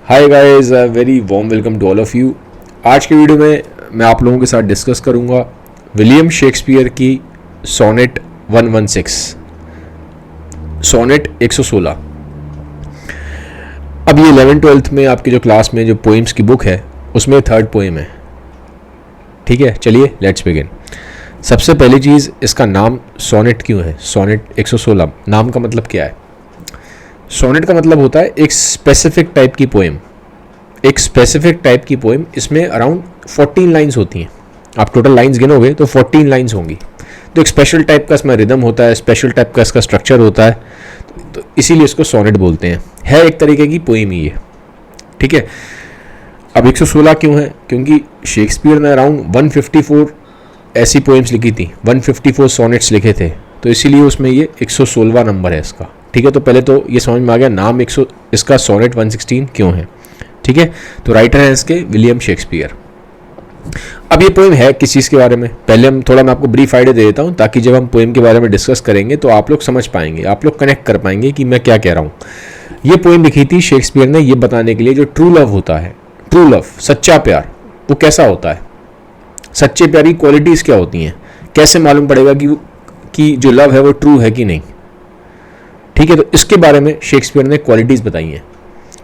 Hi guys, very warm welcome to all of you. आज के video में मैं आप लोगों के साथ डिस्कस करूंगा विलियम शेक्सपियर की सोनेट 116, सोनेट 116। अब ये 11th-12th में आपकी जो क्लास में जो पोइम्स की बुक है उसमें थर्ड पोइम है। ठीक है, चलिए लेट्स बिगिन। सबसे पहली चीज़, इसका नाम सोनेट क्यों है? सोनेट 116 नाम का मतलब क्या है? सोनेट का मतलब होता है एक स्पेसिफिक टाइप की पोएम। एक स्पेसिफिक टाइप की पोएम, इसमें अराउंड 14 लाइंस होती हैं। आप टोटल लाइंस गिनोगे तो 14 लाइंस होंगी। तो एक स्पेशल टाइप का इसमें रिदम होता है, स्पेशल टाइप का इसका स्ट्रक्चर होता है, तो इसीलिए इसको सोनेट बोलते हैं। है एक तरीके की पोएम ही है। ठीक है, अब 116 क्यों है? क्योंकि शेक्सपियर ने अराउंड 154 ऐसी पोएम्स लिखी थी, 154 सोनेट्स लिखे थे, तो इसीलिए उसमें ये 116वां नंबर है इसका। ठीक है, तो पहले तो ये समझ में आ गया नाम इसका सोनेट 116 क्यों है। ठीक है, तो राइटर हैं इसके विलियम शेक्सपियर। अब ये पोएम है किस चीज़ के बारे में? पहले मैं आपको ब्रीफ आइडिया दे देता हूँ, ताकि जब हम पोएम के बारे में डिस्कस करेंगे तो आप लोग समझ पाएंगे, आप लोग कनेक्ट कर पाएंगे कि मैं क्या कह रहा हूँ। ये पोएम लिखी थी शेक्सपियर ने ये बताने के लिए जो ट्रू लव होता है, ट्रू लव, सच्चा प्यार, वो कैसा होता है, सच्चे प्यार की क्वालिटीज़ क्या होती हैं, कैसे मालूम पड़ेगा कि जो लव है वो ट्रू है कि नहीं। ठीक है, तो इसके बारे में शेक्सपियर ने क्वालिटीज़ बताई हैं।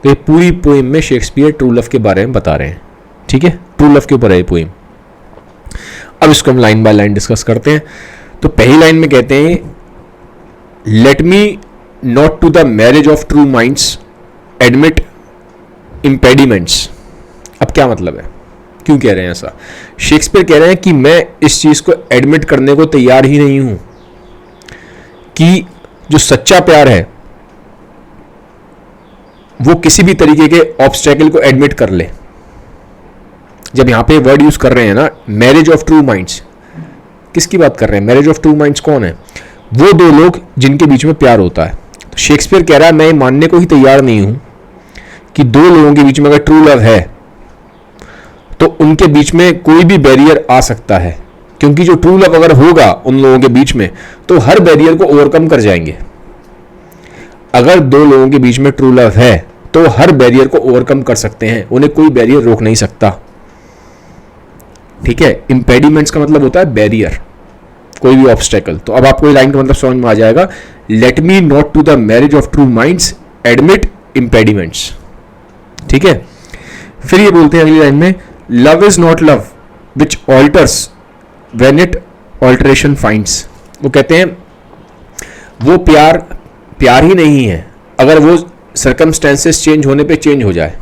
तो ये पूरी पोएम में शेक्सपियर ट्रू लव के बारे में बता रहे हैं। ठीक है, ट्रू लव के ऊपर है ये पोएम। अब इसको हम लाइन बाय लाइन डिस्कस करते हैं। तो पहली लाइन में कहते हैं, let me not to the marriage of true minds admit impediments. अब क्या मतलब है, क्यों कह रहे हैं ऐसा? शेक्सपियर कह रहे हैं कि मैं इस चीज़ को एडमिट करने को तैयार ही नहीं हूं कि जो सच्चा प्यार है वो किसी भी तरीके के ऑब्स्टेकल को एडमिट कर ले। जब यहां पे वर्ड यूज कर रहे हैं ना, मैरिज ऑफ ट्रू माइंड्स, किसकी बात कर रहे हैं? मैरिज ऑफ ट्रू माइंड्स कौन है? वो दो लोग जिनके बीच में प्यार होता है। तो शेक्सपियर कह रहा है मैं ये मानने को ही तैयार नहीं हूं कि दो लोगों के बीच में अगर ट्रू लव है तो उनके बीच में कोई भी बैरियर आ सकता है, क्योंकि जो ट्रू लव अगर होगा उन लोगों के बीच में तो हर बैरियर को ओवरकम कर जाएंगे। अगर दो लोगों के बीच में ट्रू लव है तो हर बैरियर को ओवरकम कर सकते हैं, उन्हें कोई बैरियर रोक नहीं सकता। ठीक है, इम्पेडिमेंट्स का मतलब होता है बैरियर, कोई भी ऑब्स्टेकल। तो अब आपको ये लाइन का मतलब समझ में आ जाएगा, let me not to the marriage of true minds admit impediments. ठीक है, फिर ये बोलते हैं अगली लाइन में, love is not love which alters when it alteration finds. वो कहते हैं वो प्यार ही नहीं है अगर वो सर्कमस्टेंसेस चेंज होने पे चेंज हो जाए।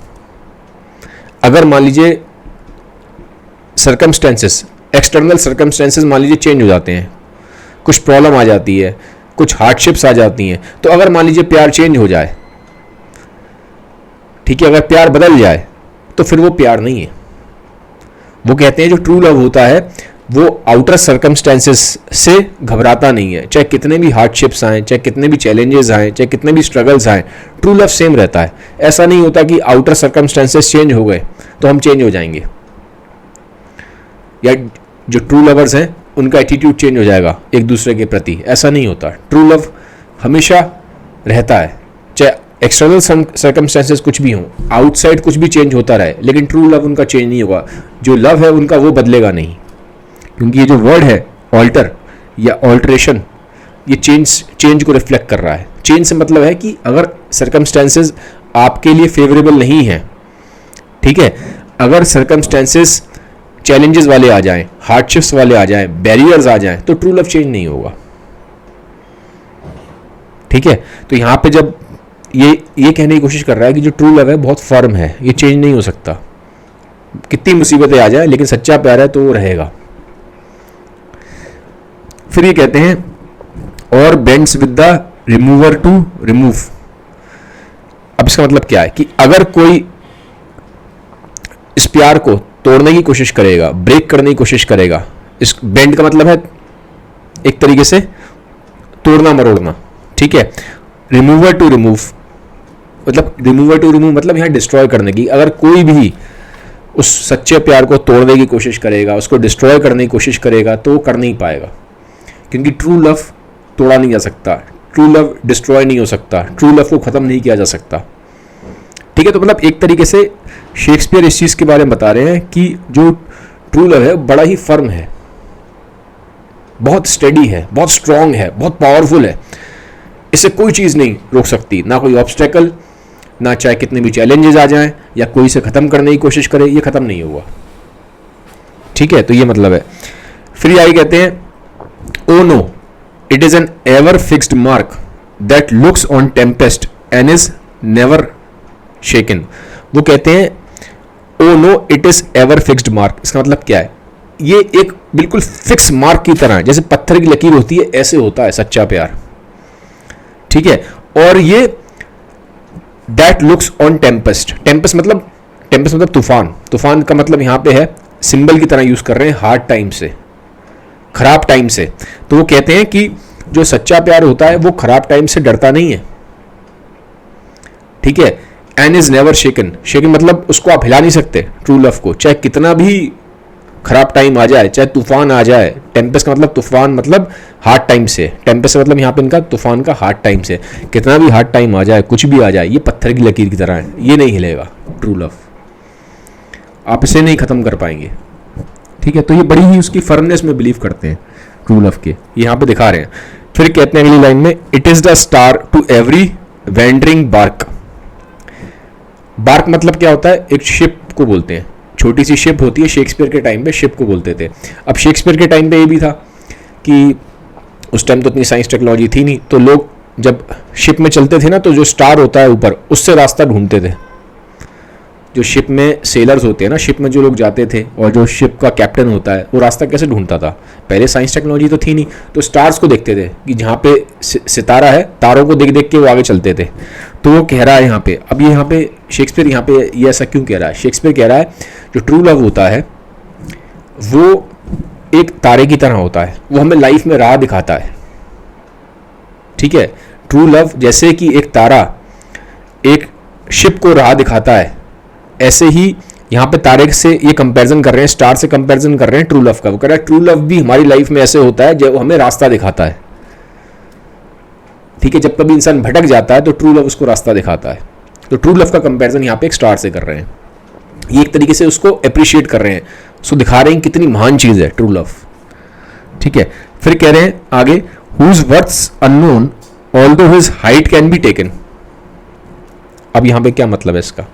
अगर मान लीजिए सर्कमस्टेंसेस, एक्सटर्नल सर्कमस्टेंसेस मान लीजिए चेंज हो जाते हैं, कुछ प्रॉब्लम आ जाती है, कुछ हार्डशिप्स आ जाती हैं, तो अगर मान लीजिए प्यार चेंज हो जाए, ठीक है, अगर प्यार बदल जाए तो फिर वो प्यार नहीं है। वो कहते हैं जो ट्रू लव होता है वो आउटर सर्कमस्टेंसेस से घबराता नहीं है, चाहे कितने भी हार्डशिप्स आए, चाहे कितने भी चैलेंजेस आए, चाहे कितने भी स्ट्रगल्स आए, ट्रू लव सेम रहता है। ऐसा नहीं होता कि आउटर सर्कमस्टेंसेस चेंज हो गए तो हम चेंज हो जाएंगे, या जो ट्रू लवर्स हैं उनका एटीट्यूड चेंज हो जाएगा एक दूसरे के प्रति। ऐसा नहीं होता, ट्रू लव हमेशा रहता है, चाहे एक्सटर्नल सर्कमस्टेंसेस कुछ भी हों, आउटसाइड कुछ भी चेंज होता रहे, लेकिन ट्रू लव उनका चेंज नहीं होगा। जो लव है उनका वो बदलेगा नहीं, क्योंकि ये जो वर्ड है ऑल्टर या ऑल्ट्रेशन, ये चेंज को रिफ्लेक्ट कर रहा है। चेंज से मतलब है कि अगर सर्कमस्टेंसेस आपके लिए फेवरेबल नहीं है, ठीक है, अगर सर्कमस्टेंसेस चैलेंजेस वाले आ जाएं, हार्डशिप्स वाले आ जाएं, बैरियर्स आ जाएं, तो ट्रू लव चेंज नहीं होगा। ठीक है, तो यहां पे जब ये कहने की कोशिश कर रहा है कि जो ट्रू लव है बहुत फर्म है, ये चेंज नहीं हो सकता, कितनी मुसीबतें आ जाए, लेकिन सच्चा प्यार है तो वो रहेगा। फिर ये कहते हैं, और bends with the remover to remove. अब इसका मतलब क्या है कि अगर कोई इस प्यार को तोड़ने की कोशिश करेगा, ब्रेक करने की कोशिश करेगा, इस बेंड का मतलब है एक तरीके से तोड़ना मरोड़ना। ठीक है, रिमूवर टू रिमूव मतलब यहां डिस्ट्रॉय करने की। अगर कोई भी उस सच्चे प्यार को तोड़ने की कोशिश करेगा, उसको डिस्ट्रॉय करने की कोशिश करेगा, तो वो कर नहीं पाएगा, क्योंकि ट्रू लव तोड़ा नहीं जा सकता, ट्रू लव डिस्ट्रॉय नहीं हो सकता, ट्रू लव को खत्म नहीं किया जा सकता। ठीक है, तो मतलब एक तरीके से शेक्सपियर इस चीज़ के बारे में बता रहे हैं कि जो ट्रू लव है बड़ा ही फर्म है, बहुत स्टेडी है, बहुत स्ट्रांग है, बहुत पावरफुल है, इसे कोई चीज़ नहीं रोक सकती, ना कोई ऑब्स्टेकल, ना चाहे कितने भी चैलेंजेस आ जाएं या कोई इसे ख़त्म करने की कोशिश करे, ये ख़त्म नहीं हुआ। ठीक है, तो ये मतलब है। फिर आगे कहते हैं oh no it is an ever fixed mark that looks on tempest and is never shaken. वो कहते हैं oh no it is ever fixed mark, इसका मतलब क्या है? ये एक बिल्कुल फिक्स मार्क की तरह है, जैसे पत्थर की लकीर होती है ऐसे होता है सच्चा प्यार। ठीक है, और ये that looks on Tempest, Tempest मतलब तूफान, तूफान का मतलब यहां पे है सिंबल की तरह यूज कर रहे हैं हार्ड टाइम से, खराब टाइम से। तो वो कहते हैं कि जो सच्चा प्यार होता है वो खराब टाइम से डरता नहीं है। ठीक है, एंड इज नेवर शेकन, शेकन मतलब उसको आप हिला नहीं सकते ट्रू लव को, चाहे कितना भी खराब टाइम आ जाए, चाहे तूफान आ जाए। टेम्पेस्ट का मतलब तूफान, मतलब हार्ड टाइम से, टेम्पेस्ट का मतलब यहाँ पे इनका तूफान का हार्ड टाइम से, कितना भी हार्ड टाइम आ जाए, कुछ भी आ जाए, ये पत्थर की लकीर की तरह है, ये नहीं हिलेगा ट्रू लव, आप इसे नहीं खत्म कर पाएंगे। ठीक है, तो ये बड़ी ही उसकी फर्मनेस में बिलीव करते हैं ट्रू लव के, यहाँ पे दिखा रहे हैं। फिर कहते हैं अगली लाइन में it is the star to every wandering bark. Bark मतलब क्या होता है? एक शिप को बोलते हैं, छोटी सी शिप होती है, शेक्सपियर के टाइम पे शिप को बोलते थे। अब शेक्सपियर के टाइम पे ये भी था कि उस टाइम तो इतनी साइंस टेक्नोलॉजी थी नहीं, तो लोग जब शिप में चलते थे ना तो जो स्टार होता है ऊपर उससे रास्ता ढूंढते थे। जो शिप में सेलर्स होते हैं ना, शिप में जो लोग जाते थे और जो शिप का कैप्टन होता है वो रास्ता कैसे ढूंढता था? पहले साइंस टेक्नोलॉजी तो थी नहीं, तो स्टार्स को देखते थे कि जहाँ पे सितारा है, तारों को देख देख के वो आगे चलते थे। तो वो कह रहा है यहाँ पे, अब ये यहाँ पे शेक्सपियर यहाँ पे ये ऐसा क्यों कह रहा है? शेक्सपियर कह रहा है जो ट्रू लव होता है वो एक तारे की तरह होता है, वो हमें लाइफ में राह दिखाता है। ठीक है, ट्रू लव जैसे कि एक तारा एक शिप को राह दिखाता है, ऐसे ही यहाँ पे तारे से ये कंपैरिजन कर रहे हैं, स्टार से कंपैरिजन कर रहे हैं ट्रू लव का। वो कह रहा है ट्रू लव भी हमारी लाइफ में ऐसे होता है जब हमें रास्ता दिखाता है। ठीक है, जब कभी इंसान भटक जाता है तो ट्रू लव उसको रास्ता दिखाता है। तो ट्रू लव का कंपैरिजन यहाँ पे एक स्टार से कर रहे हैं, ये एक तरीके से उसको अप्रिशिएट कर रहे हैं, उसको दिखा रहे हैं कितनी महान चीज है ट्रू लव। ठीक है, फिर कह रहे हैं आगे whose worth's unknown although his height can be taken. अब यहाँ पे क्या मतलब है इसका?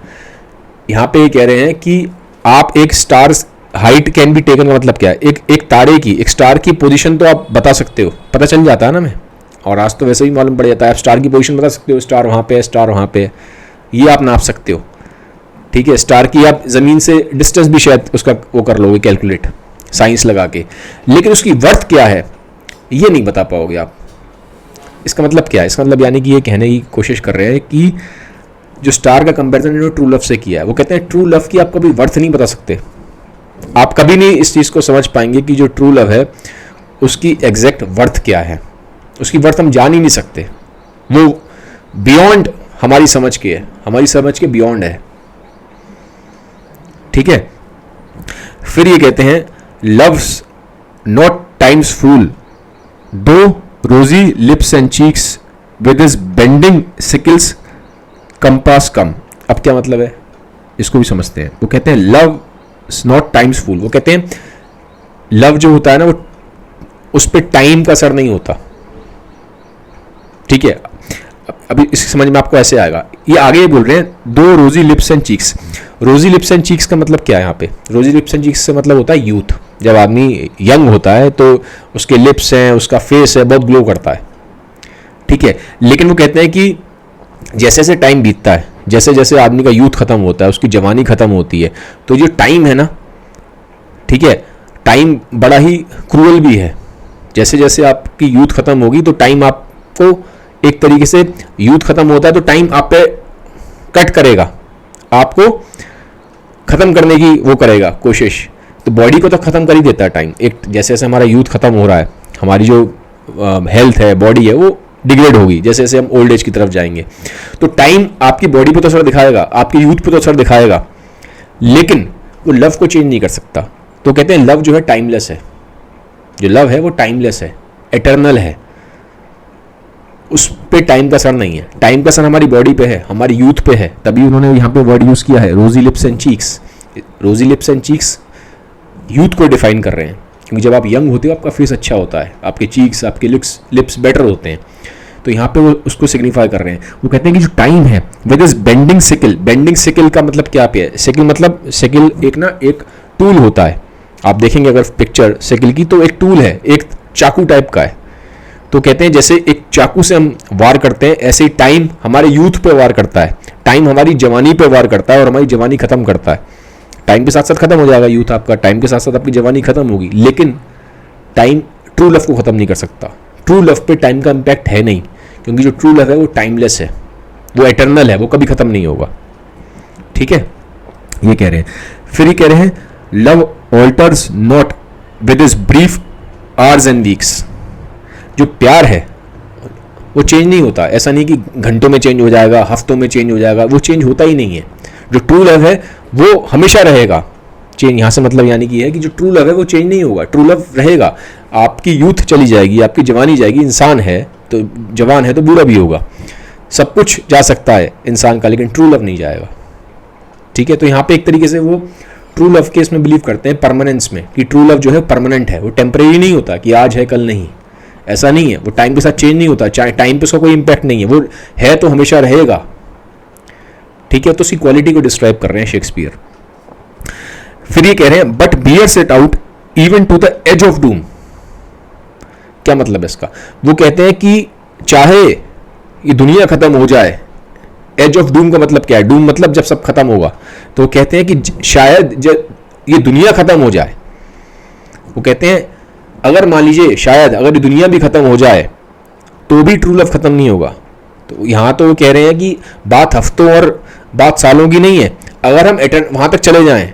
यहाँ पे ये कह रहे हैं कि आप एक star height can be taken का मतलब क्या है? एक तारे की, एक स्टार की पोजीशन तो आप बता सकते हो, पता चल जाता है ना हमें, और आज तो वैसे ही मालूम पड़ जाता है, आप स्टार की पोजीशन बता सकते हो, स्टार वहाँ पे है, स्टार वहाँ पे है, ये आप नाप सकते हो। ठीक है, स्टार की आप ज़मीन से डिस्टेंस भी शायद उसका वो कर लोगे कैलकुलेट साइंस लगा के, लेकिन उसकी वर्थ क्या है ये नहीं बता पाओगे आप। इसका मतलब क्या है? इसका मतलब यानी कि ये कहने की कोशिश कर रहे हैं कि जो स्टार का कंपैरिजन इन्होंने ट्रू लव से किया है, वो कहते हैं ट्रू लव की आप कभी वर्थ नहीं बता सकते, आप कभी नहीं इस चीज़ को समझ पाएंगे कि जो ट्रू लव है उसकी एग्जैक्ट वर्थ क्या है, उसकी वर्थ हम जान ही नहीं सकते, वो बियॉन्ड हमारी समझ के है, हमारी समझ के बियॉन्ड है। ठीक है, फिर ये कहते हैं loves not times fool though rosy lips and cheeks with his bending sickle's compass come. अब क्या मतलब है इसको भी समझते हैं। वो कहते हैं लव नॉट टाइम्स फूल, वो कहते हैं लव जो होता है ना वो उस पर टाइम का असर नहीं होता। ठीक है, अभी इसकी समझ में आपको ऐसे आएगा, ये आगे बोल रहे हैं दो रोजी लिप्स एंड चीक्स। रोजी लिप्स एंड चीक्स का मतलब क्या है? यहाँ पे रोजी लिप्स एंड चीक्स से मतलब होता है यूथ, जब आदमी यंग होता है तो उसके लिप्स हैं, उसका फेस है, बहुत ग्लो करता है। ठीक है, लेकिन वो कहते हैं कि जैसे जैसे टाइम बीतता है, जैसे जैसे आदमी का यूथ खत्म होता है, उसकी जवानी खत्म होती है, तो जो टाइम है ना, ठीक है, टाइम बड़ा ही क्रूअल भी है। जैसे जैसे आपकी यूथ खत्म होगी तो टाइम आपको एक तरीके से, यूथ खत्म होता है तो टाइम आप पे कट करेगा, आपको खत्म करने की वो करेगा कोशिश। तो बॉडी को तो खत्म कर ही देता है टाइम। एक जैसे जैसे हमारा यूथ खत्म हो रहा है, हमारी जो हेल्थ है, बॉडी है, वो डिग्रेड होगी जैसे जैसे हम ओल्ड एज की तरफ जाएंगे। तो टाइम आपकी बॉडी पे तो असर दिखाएगा, आपकी यूथ पे तो असर दिखाएगा, लेकिन वो लव को चेंज नहीं कर सकता। तो कहते हैं लव जो है टाइमलेस है, जो लव है वो टाइमलेस है, एटर्नल है, उस पे टाइम का असर नहीं है। टाइम का असर हमारी बॉडी पे है, हमारी यूथ पे है, तभी उन्होंने यहाँ पे वर्ड यूज़ किया है रोजी लिप्स एंड चीक्स। रोजी लिप्स एंड चीक्स यूथ को डिफाइन कर रहे हैं, क्योंकि जब आप यंग होते हो आपका फेस अच्छा होता है, आपके चीक्स, आपके लिप्स बेटर होते हैं, तो यहाँ पे वो उसको सिग्निफाई कर रहे हैं। वो कहते हैं कि जो टाइम है with is bending sickle. Bending sickle का मतलब क्या पे है? सिकल मतलब सिकल एक टूल होता है। आप देखेंगे अगर पिक्चर सिकल की, तो एक टूल है, एक चाकू टाइप का है। तो कहते हैं जैसे एक चाकू से हम वार करते हैं, ऐसे ही टाइम हमारे यूथ पे वार करता है, टाइम हमारी जवानी पे वार करता है और हमारी जवानी खत्म करता है। टाइम के साथ साथ खत्म हो जाएगा यूथ आपका, टाइम के साथ साथ आपकी जवानी खत्म होगी, लेकिन टाइम ट्रू लव को खत्म नहीं कर सकता। ट्रू लव पे टाइम का इम्पैक्ट है नहीं, क्योंकि जो ट्रू लव है वो टाइमलेस है, वो एटर्नल है, वो कभी खत्म नहीं होगा। ठीक है, ये कह रहे हैं। फिर ये कह रहे हैं love alters not with is brief hours and weeks. जो प्यार है वो चेंज नहीं होता। ऐसा नहीं कि घंटों में चेंज हो जाएगा, हफ्तों में चेंज हो जाएगा, वो चेंज होता ही नहीं है। जो ट्रू लव है वो हमेशा रहेगा। चेंज यहाँ से मतलब यानी कि है कि जो ट्रू लव है वो चेंज नहीं होगा, ट्रू लव रहेगा। आपकी यूथ चली जाएगी, आपकी जवानी जाएगी, इंसान है तो जवान है तो बूढ़ा भी होगा, सब कुछ जा सकता है इंसान का, लेकिन ट्रू लव नहीं जाएगा। ठीक है, तो यहाँ पे एक तरीके से वो ट्रू लव के इसमें बिलीव करते हैं परमानेंस में, कि ट्रू लव जो है परमानेंट है, वो टेम्परेरी नहीं होता कि आज है कल नहीं, ऐसा नहीं है। वो टाइम के साथ चेंज नहीं होता, चाहे टाइम पे उसका कोई इंपैक्ट नहीं है, वो है तो हमेशा रहेगा। ठीक है, तो उसकी क्वालिटी को डिस्क्राइब कर रहे हैं शेक्सपियर। फिर ये कह रहे हैं but bears it out even to the edge of doom. क्या मतलब है इसका? वो कहते हैं कि चाहे ये दुनिया खत्म हो जाए, एज ऑफ डूम का मतलब क्या है? डूम मतलब जब सब खत्म होगा, तो वो कहते हैं कि शायद जब ये दुनिया खत्म हो जाए, वो कहते हैं अगर मान लीजिए शायद अगर ये दुनिया भी खत्म हो जाए तो भी ट्रू लव खत्म नहीं होगा। तो यहाँ तो वो कह रहे हैं कि बात हफ्तों और बात सालों की नहीं है, अगर हम वहां तक चले जाएं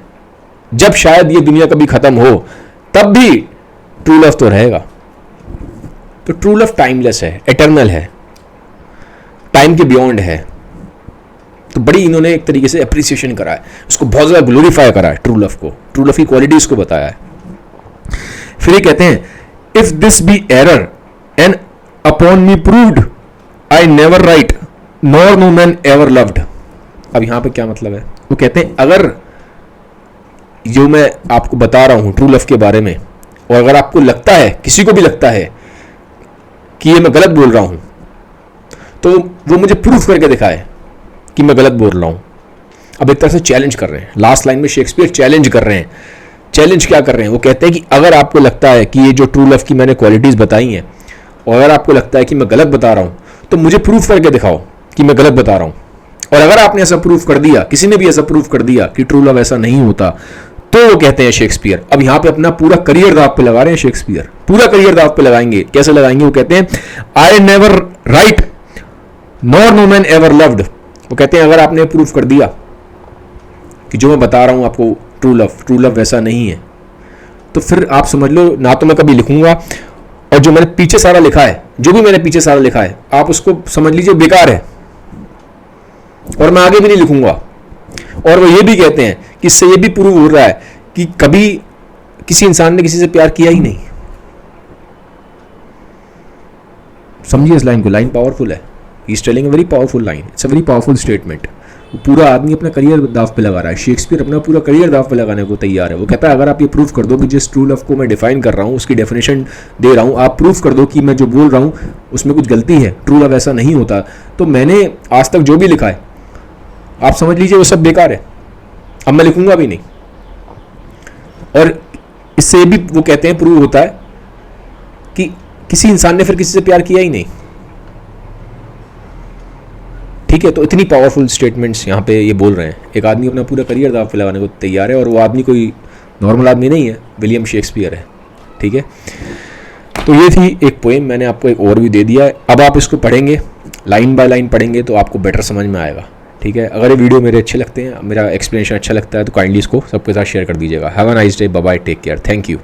जब शायद ये दुनिया कभी खत्म हो, तब भी ट्रू लव तो रहेगा। तो ट्रू लव टाइमलेस है, एटर्नल है, टाइम के बियॉन्ड है। तो बड़ी इन्होंने एक तरीके से अप्रिसिएशन करा है, उसको बहुत ज़्यादा ग्लोरीफाई करा है ट्रू लव को, ट्रू लव की क्वालिटी उसको बताया है। फिर ये कहते हैं if this be error and upon me proved I never write nor no man ever loved. अब यहां पे क्या मतलब है? वो कहते हैं अगर जो मैं आपको बता रहा हूं ट्रू लव के बारे में, और अगर आपको लगता है, किसी को भी लगता है कि ये मैं गलत बोल रहा हूं, तो वो मुझे प्रूफ करके दिखाए कि मैं गलत बोल रहा हूं। अब एक तरह से चैलेंज कर रहे हैं, लास्ट लाइन में शेक्सपियर चैलेंज कर रहे हैं। चैलेंज क्या कर रहे हैं? वो कहते हैं कि अगर आपको लगता है कि ये जो ट्रू लव की मैंने क्वालिटीज बताई हैं, और अगर आपको लगता है कि मैं गलत बता रहा हूं, तो मुझे प्रूफ करके दिखाओ कि मैं गलत बता रहा हूं। और अगर आपने ऐसा प्रूफ कर दिया, किसी ने भी ऐसा प्रूफ कर दिया कि ट्रू लव ऐसा नहीं होता, तो वो कहते हैं शेक्सपियर, अब यहां पे अपना पूरा करियर दांव पे लगा रहे हैं शेक्सपियर, पूरा करियर दांव पे लगाएंगे। कैसे लगाएंगे? वो कहते हैं I never write nor no man ever loved. वो कहते हैं अगर आपने प्रूफ कर दिया कि जो मैं बता रहा हूं आपको ट्रू लव वैसा नहीं है, तो फिर आप समझ लो ना तो मैं कभी लिखूंगा, और जो मैंने पीछे सारा लिखा है, जो भी मैंने पीछे सारा लिखा है, आप उसको समझ लीजिए बेकार है, और मैं आगे भी नहीं लिखूंगा। और वो ये भी कहते हैं कि इससे ये भी प्रूव हो रहा है कि कभी किसी इंसान ने किसी से प्यार किया ही नहीं। समझिए इस लाइन को, लाइन पावरफुल है। He is telling a very powerful line, it's a very powerful statement. वो पूरा आदमी अपना करियर दाव पे लगा रहा है, शेक्सपियर अपना पूरा करियर दाव पे लगाने को तैयार है। वो कहता है अगर आप ये प्रूफ कर दो कि जिस ट्रू लव को मैं डिफाइन कर रहा हूँ, उसकी डेफिनेशन दे रहा हूँ, आप प्रूफ कर दो कि मैं जो बोल रहा हूँ उसमें कुछ गलती है, ट्रू लव ऐसा नहीं होता, तो मैंने आज तक जो भी लिखा है आप समझ लीजिए वो सब बेकार है, अब मैं लिखूंगा भी नहीं। और इससे भी वो कहते हैं प्रूव होता है कि किसी इंसान ने फिर किसी से प्यार किया ही नहीं। ठीक है, तो इतनी पावरफुल स्टेटमेंट्स यहाँ पे ये बोल रहे हैं। एक आदमी अपना पूरा करियर दांव पे लगाने को तैयार है, और वो आदमी कोई नॉर्मल आदमी नहीं है, विलियम शेक्सपियर है। ठीक है, तो ये थी एक पोएम, मैंने आपको एक ओवरव्यू दे दिया है। अब आप इसको पढ़ेंगे, लाइन बाय लाइन पढ़ेंगे तो आपको बेटर समझ में आएगा। ठीक है, अगर ये वीडियो मेरे अच्छे लगते हैं, मेरा एक्सप्लेनेशन अच्छा लगता है, तो काइंडली इसको सबके साथ शेयर कर दीजिएगा। Have a nice day, bye bye, take care, thank you.